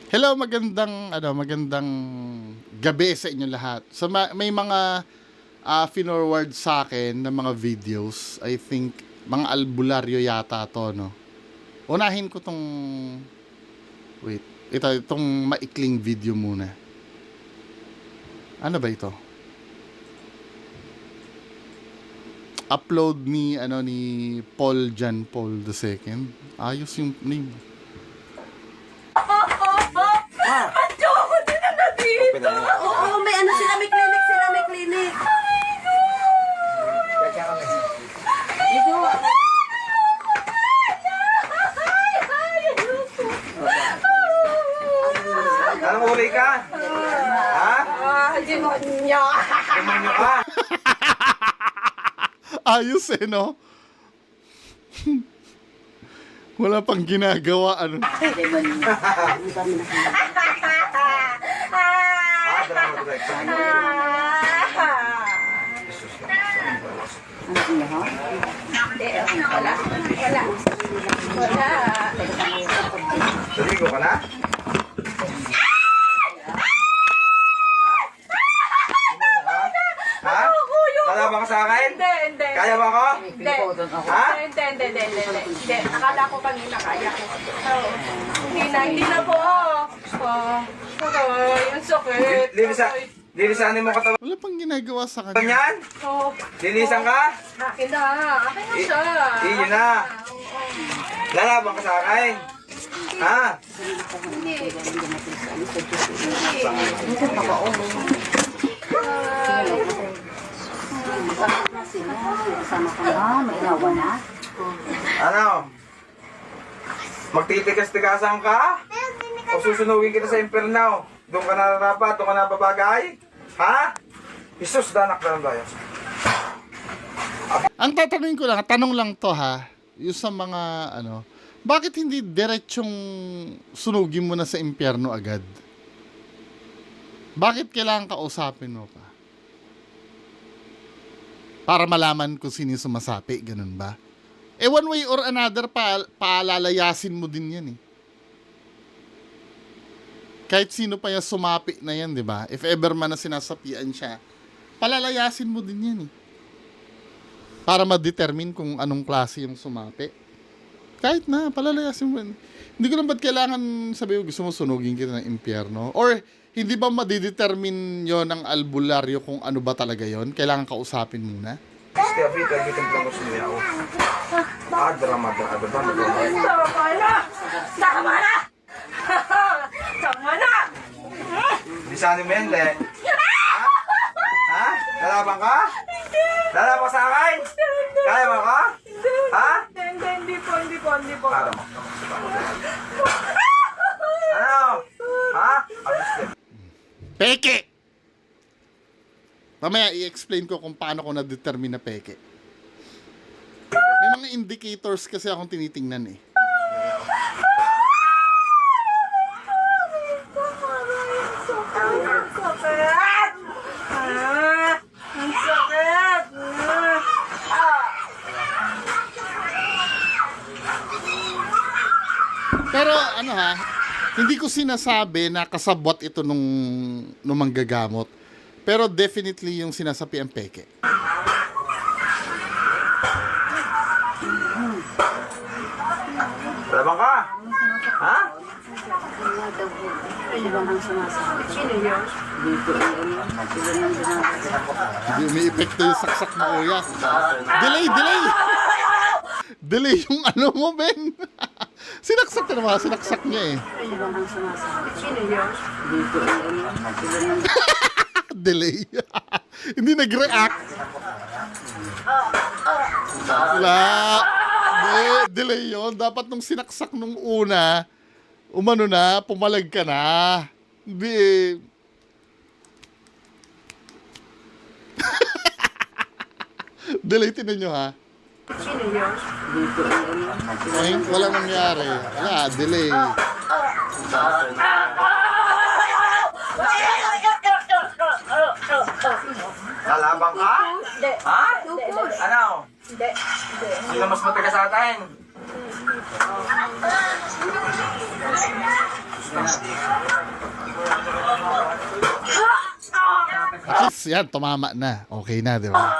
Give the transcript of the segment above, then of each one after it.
Hello, magandang gabi sa inyo lahat. So may mga finorward sa akin ng mga videos. I think mga albularyo yata to, no. Unahin ko tong itong maikling video muna. Ano ba ito? Upload ni Paul John Paul II. Ayos yung name. Ayoko din na dito. Oo, may ano sila, may clinic. Dito. Anong uli ka? Ha? Demonyo. Demonyo ka? Ayos no? Wala pang ginagawa, ano. Drama director. Wala. Naligo ka na? Ha? Lalaban ka sa akin? Hindi. Kaya ba ako? Hindi. Ha? Hindi. Nakala ko kanina kaya ko. Hindi na po. Ang sakit. Lilisanin mo katawan Wala pang ginagawa sa kanya. yan? Lilisan ka? Akin na siya. Iyon na. Lalaban ka sa akin? Ha? Sama ka na, may inawa na. Ano? Magtitigas-tigasan ka? O susunugin kita sa impyerno? Doon ka nararapat? Doon ka nababagay? Ha? Jesus, danak na ng Diyos. Ang tatanungin ko lang, tanong lang to ha, yung sa mga bakit hindi diretsong sunugin mo na sa impyerno agad? Bakit kailangan kausapin mo pa? Para malaman kung sino yung sumasapi, ganun ba? One way or another, paalalayasin mo din yan eh. Kahit sino pa yung sumapi na yan, di ba? If ever man na sinasapian siya, palalayasin mo din yan eh. Para ma-determine kung anong klase yung sumapi. Kahit na, palalayasin mo. Hindi ko lang ba't kailangan sabi gusto mo sunugin kita ng impyerno? Or hindi ba madidetermine yon ng albularyo kung ano ba talaga yon? Kailangan kausapin muna? Stia vita, bitin plano siniyaw. Drama. Tama na. Lisanin mo yan, Le. Ha? Lalaban ka? Lalaban ka sa akin? Kaya mo ka? Ha? Hindi po. Para mo. Ano? Ha? Peke! Mamaya i-explain ko kung paano ko na-determine na peke. May mga indicators kasi akong tinitingnan eh. Ang sakit. Pero hindi ko sinasabi na kasabwat ito nung manggagamot. Pero definitely yung sinasapi ang peke. Lalaban ka? Ha? Ibang ang sumasabi. Sino yun? Dito ang Hindi umi-epekto yung saksak mo, kuya. Delay! Delay yung mo, Ben. Sinaksak na naman, sinaksak niya eh. Ibang ang sumasabi. Sino yun? Dito ang Delay. Hindi nag-react. Wala. Delay yun. Dapat nung sinaksak nung una, pumalag ka na. Hindi eh. Delay, tinan nyo ha. Sino yun? Dito ang Ay, walang nangyari. Wala, delay. Lalaban ka? Hindi. Ha? Hindi. Ano? Hindi. Sino mas matigas sa atin? At least, yan, tumama na. Okay na, di ba?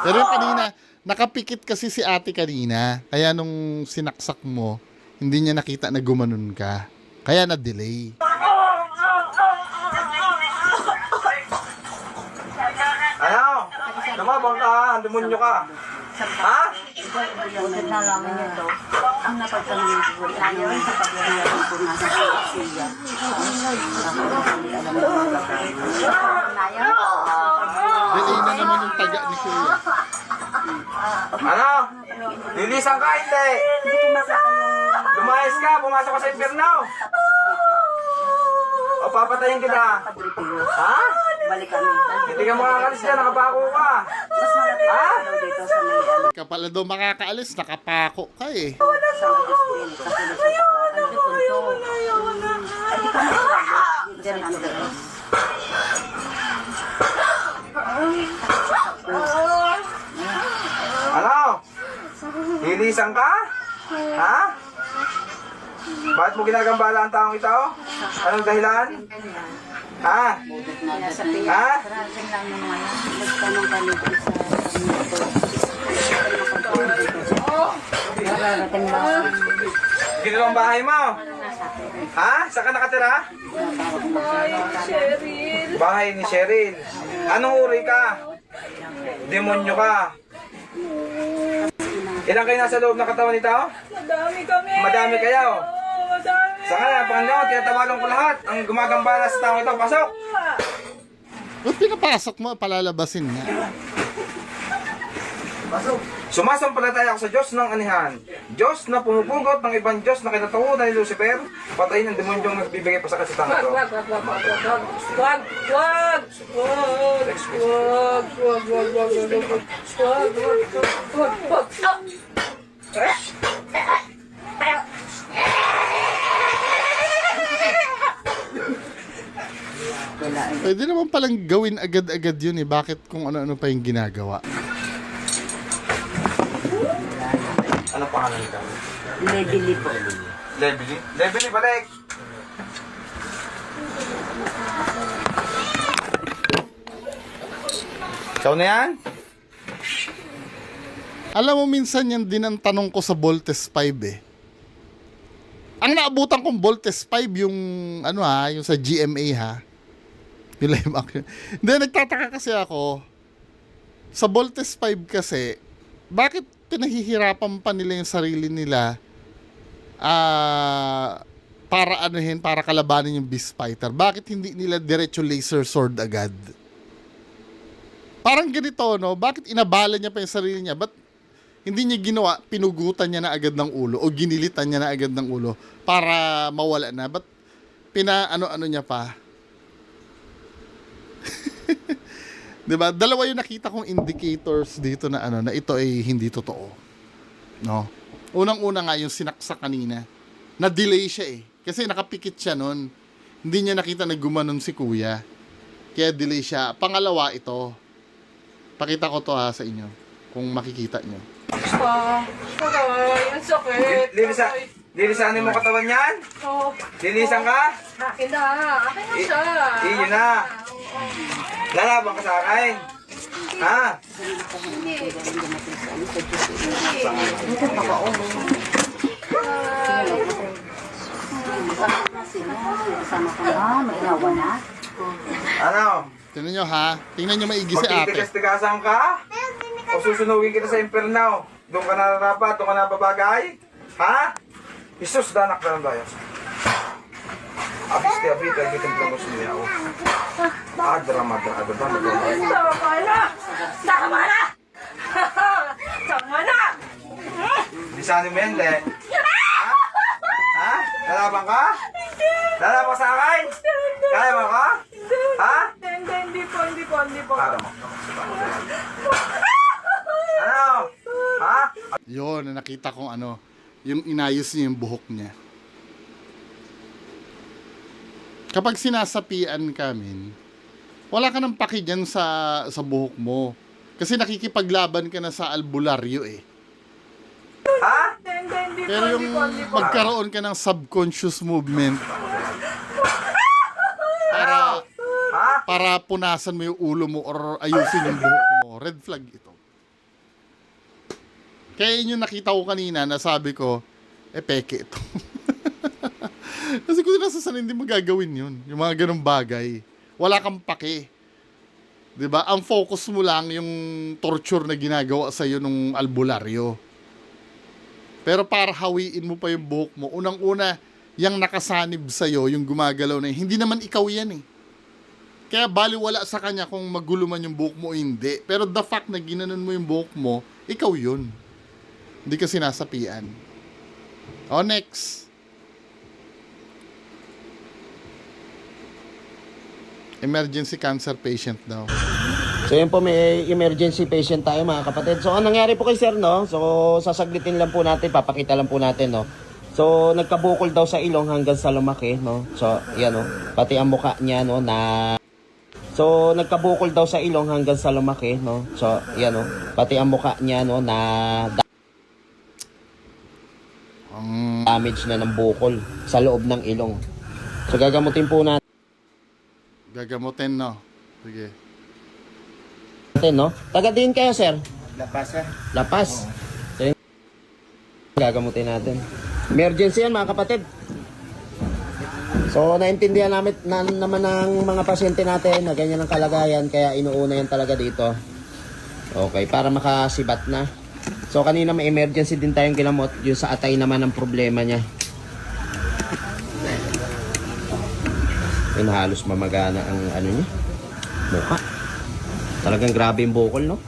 Pero yung kanina, nakapikit kasi si ate kanina. Kaya nung sinaksak mo, hindi niya nakita na gumanon ka. Kaya na-delay. Ano? Lumabang ka, demonyo ka. Ha? Ulit na lang nito. Ang napagtanong ko tayo sa paglalaro ko na sa siya. Delay na naman yung taga ni Kuya. Ano? Lilisan ka, hindi. Lumayas ka, pumasok ka sa impyerno. O papatayin kita. Ha? Balik kami. Hindi ka makakalis dyan, nakapako ka. Mas malapit Ha? dito sa may ano. Kapala daw makakaalis, nakapako ka eh. Sa may display. Kasunod sa ano punto. Ay, di ka masyado. Diretso. Ano? Lilisan ka? Ha? Bakit mo ginagambala ang taong ito? Anong dahilan? Ha? Nasa piya. Ha? Karasing lang yung mga yan. Nagtanong kami doon sa Mararating ba? Dito ang bahay mo? Ha? Saan ka nakatira? Cheryl. Bahay ni Cheryl. Anong uri ka? Demonyo ka. Ilan kayo nasa loob ng katawan nito? Madami kami. Madami kayo. Oo, madami. Saka na, Panginoon, tinatawagan ko lahat. Ang gumagambala sa taong ito, pasok! Ba't pinapasok mo, palalabasin niya? Sumasampalataya ako sa Diyos ng anihan. Diyos na pumupugot ng ibang Diyos na kinatakutan ni Lucifer, patayin ng demonyong nagbibigay pa sa kasitang ito. Wag. Pwede naman palang gawin agad-agad yun eh. Bakit kung ano-ano pa yung ginagawa? Anong pangalan nito? Lebili po. Lebili? Lebili, balik! Ikaw na yan? Alam mo, minsan yan din ang tanong ko sa Voltes 5 eh. Ang naabutan kong Voltes 5 yung, ano ha, yung sa GMA ha. Yung live action. Hindi, nagtataka kasi ako. Sa Voltes 5 kasi, bakit pinahihirapan pa nila yung sarili nila para anuhin, para kalabanin yung Beast Fighter? Bakit hindi nila diretso laser sword agad? Parang ganito, no? Bakit inabala niya pa yung sarili niya? Ba't hindi niya ginawa, pinugutan niya na agad ng ulo o ginilitan niya na agad ng ulo para mawala na? Ba't ano niya pa? Diba? Dalawa yung nakita kong indicators dito na na ito ay hindi totoo. No? Unang-una nga yung sinaksak kanina. Na-delay siya eh. Kasi nakapikit siya nun. Hindi niya nakita na gumanon si kuya. Kaya delay siya. Pangalawa ito. Pakita ko to ha sa inyo. Kung makikita nyo. Aray, ang sakit. Lilisanin mo katawan yan? Oo. Lilisan ka? Akin na. Akin na siya. Iyon na. Lalaban ka sa akin. Ha? Kasama ko na, may inawa na. Ano? Tingnan nyo ha. Tingnan nyo maigi si ate. Magtitigas-tigasan ka? O susunugin kita sa impyerno? Doon ka nararapat? Doon ka nababagay? Ha? Jesus, danak na ng dayos. Abis te abita, ibitin ko lang ko siniya ako. Drama. Tama na! Tama na! Tama na! Lisanin mo yan, Le. Ha? Ha? Lalaban ka? Lalaban ka sa akin? Kaya mo ka? Ha? Hindi po. Ano mo? Ano? Ha? Yun, nakita kong yung inayos niya yung buhok niya. Kapag sinasapian kami, wala ka nang paki dyan sa buhok mo. Kasi nakikipaglaban ka na sa albularyo eh. Ha? Hindi Pero yung magkaroon ka ng subconscious movement para punasan mo yung ulo mo or ayusin yung buhok mo, red flag ito. Kaya yun yung nakita ko kanina na sabi ko, peke ito. Kasi kung nasasan, hindi mo gagawin yun. Yung mga ganong bagay. Wala kang pake. 'Di ba? Ang focus mo lang yung torture na ginagawa sa iyo nung albularyo. Pero para hawiin mo pa yung buhok mo, unang-una, yung nakasanib sa iyo, yung gumagalaw na yun, hindi naman ikaw yan eh. Kaya baliwala sa kanya kung magulo man yung buhok mo o hindi. Pero the fact na ginanon mo yung buhok mo, ikaw yun. Hindi ka sinasapian. O, next. Emergency cancer patient daw. So yun po, may emergency patient tayo mga kapatid. So anong nangyari po kay sir, no? So sasaglitin lang po natin, papakita lang po natin, no? So nagkabukol daw sa ilong hanggang sa lumaki, no? So yan, no? Pati ang mukha niya, no, na... So nagkabukol daw sa ilong hanggang sa lumaki, no? So yan, no? Pati ang mukha niya, no, na... damage na ng bukol sa loob ng ilong. So gagamutin po natin, Gagamutin, no? Sige. no? Taga din kayo, sir? Lapas eh. Lapas. So, yun, gagamutin natin. Emergency yan mga kapatid. So naintindihan naman ng mga pasyente natin na ganyan ang kalagayan, kaya inuuna yan talaga dito. Okay, para makasibat na. So kanina may emergency din tayong ginamot, yung sa atay naman ang problema niya. Yun, halos mamagana ang ano niya, mukha. Talagang grabe yung bukol, no?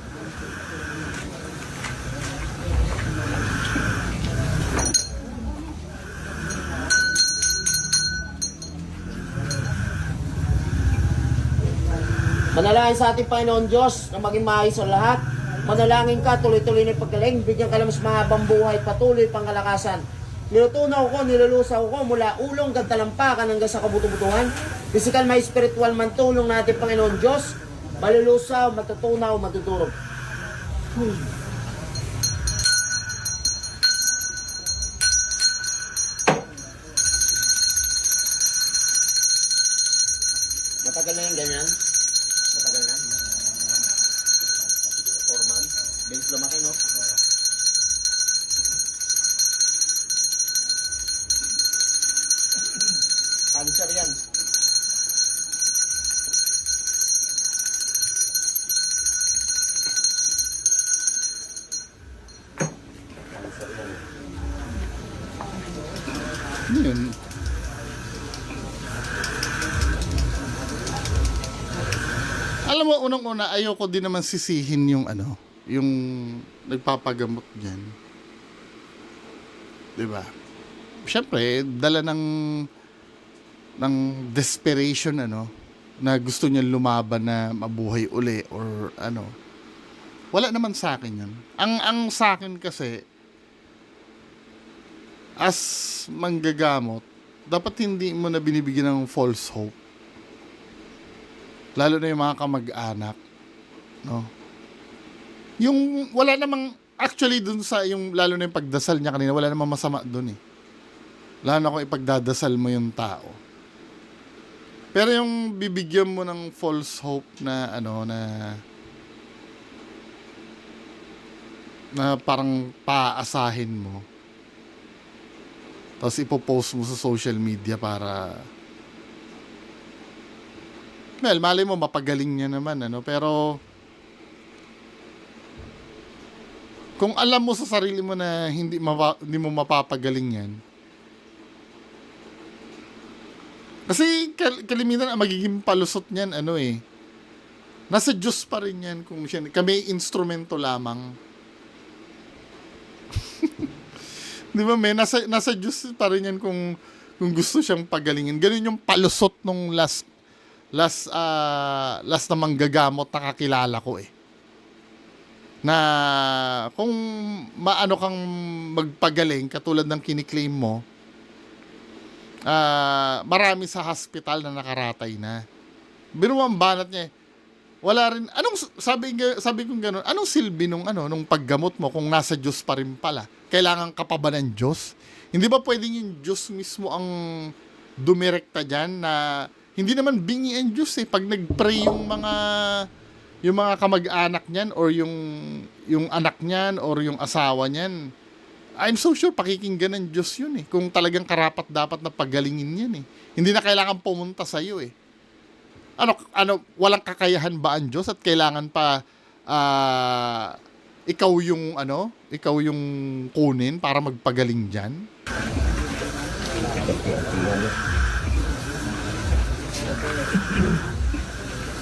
Manalangin sa ating Panginoon Diyos na maging maayos ang lahat. Manalangin ka, tuloy-tuloy na paggaling. Bigyan ka ng mas mahabang buhay, patuloy pangkalakasan. Nilutunaw ko, nilulusaw ko mula ulong hanggang talampakan hanggang sa kabuto-butuhan. Physical, may spiritual man tulong natin Panginoon Diyos. Malulusaw, matutunaw, matutulog. Matagal na yung ganyan? Matagal na? 4 months? Bilis lumaki, no? Cancer yan. Yun. Alam mo, unang-una, ayoko din naman sisihin yung yung nagpapagamot niyan. 'Di ba? Siyempre, dala ng desperation na gusto niya lumaban na mabuhay uli or Wala naman sa akin 'yun. Ang sa akin kasi as manggagamot, dapat hindi mo na binibigyan ng false hope. Lalo na yung mga kamag-anak, no? Yung wala namang actually dun sa yung lalo na yung pagdasal niya kanina, wala namang masama dun eh. Lalo na kung ipagdadasal mo yung tao. Pero yung bibigyan mo ng false hope na na parang paasahin mo. Tapos ipopost mo sa social media para malay mo mapagaling niya naman pero kung alam mo sa sarili mo na hindi mo mapapagaling yan, kasi kalimitan ang magiging palusot niyan nasa Diyos pa rin yan kung kami instrumento lamang. Di ba, nasa Diyos pa rin yan kung gusto siyang pagalingin. Ganun yung palusot nung last na manggagamot na kakilala ko na kung maano kang magpagaling katulad ng kiniklaim mo, marami sa hospital na nakaratay na. Binuwang banat niya wala rin, sabi kong gano'n, anong silbi nung paggamot mo kung nasa Diyos pa rin pala? Kailangan ka pa ba ng Diyos? Hindi ba pwedeng yung Diyos mismo ang dumirekta dyan na hindi naman bingi ang Diyos eh. Pag nag-pray yung mga kamag-anak niyan or yung anak niyan or yung asawa niyan, I'm so sure pakikinggan ng Diyos yun eh. Kung talagang karapat dapat na pagalingin yan eh. Hindi na kailangan pumunta sa'yo eh. Walang kakayahan ba ang Diyos at kailangan pa ikaw yung kunin para magpagaling diyan?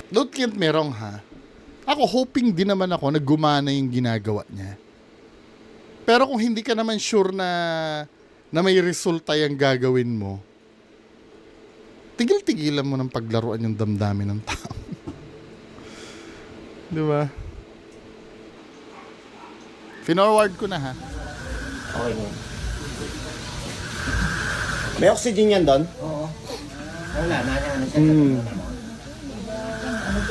Don't get me wrong ha. Ako hoping din naman ako na gumana yung ginagawa niya. Pero kung hindi ka naman sure na may resulta yung gagawin mo, tigil-tigilan mo ng paglaruan yung damdamin ng tao. Di ba? Finorward ko na ha. Okay na. May oxygen yan doon? Oo. Wala, ano siya.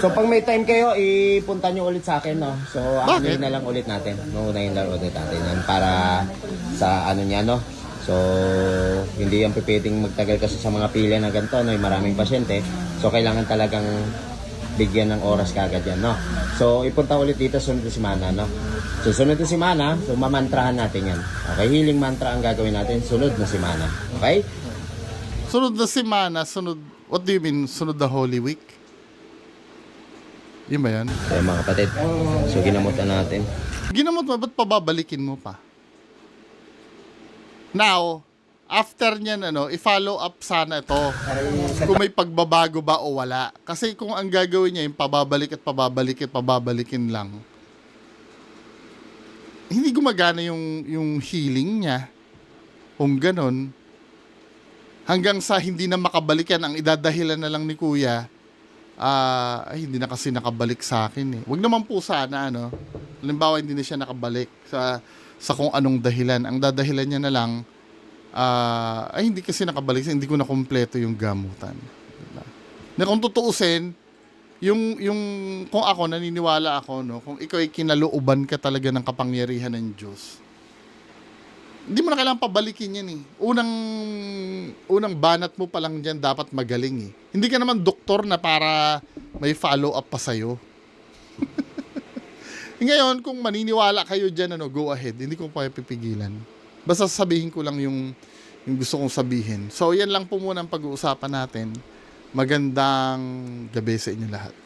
So pag may time kayo, ipunta nyo ulit sa akin, no? So Bakit? na lang ulit natin. Uunahin lang ulit natin yan para sa ano niya, no? So hindi yan pwedeng magtagal kasi sa mga pila na ganito, no? Yung maraming pasyente. So kailangan talagang bigyan ng oras kagad yan, no? So ipunta ulit dito sunod na semana, no? So sunod na semana, so mamantrahan natin yan. Okay, healing mantra ang gagawin natin sunod na semana. Okay? Sunod na semana, what do you mean, sunod na Holy Week? Yun ba yan? So mga kapatid, so ginamutan natin. Ginamot mo, ba't pababalikin mo pa? Now, after niyan, i-follow up sana ito. Kung may pagbabago ba o wala. Kasi kung ang gagawin niya, yung pababalikin lang, hindi gumagana yung healing niya. Kung ganon, hanggang sa hindi na makabalikan, ang idadahilan na lang ni Kuya, hindi na kasi nakabalik sa akin eh. Wag naman po sana, halimbawa hindi na siya nakabalik sa kung anong dahilan. Ang dadahilan niya na lang, hindi kasi nakabalik, hindi ko na kumpleto yung gamutan. Diba? Na kung tutuusin, yung kung ako, naniniwala ako, kung ikaw ay kinalooban ka talaga ng kapangyarihan ng Diyos, hindi mo na kailangan pabalikin yan eh. Unang banat mo pa lang dyan, dapat magaling eh. Hindi ka naman doktor na para may follow-up pa sa'yo. Ngayon, kung maniniwala kayo dyan, go ahead. Hindi ko pa pipigilan. Basta sabihin ko lang yung gusto kong sabihin. So, yan lang po muna ang pag-uusapan natin. Magandang gabi sa inyo lahat.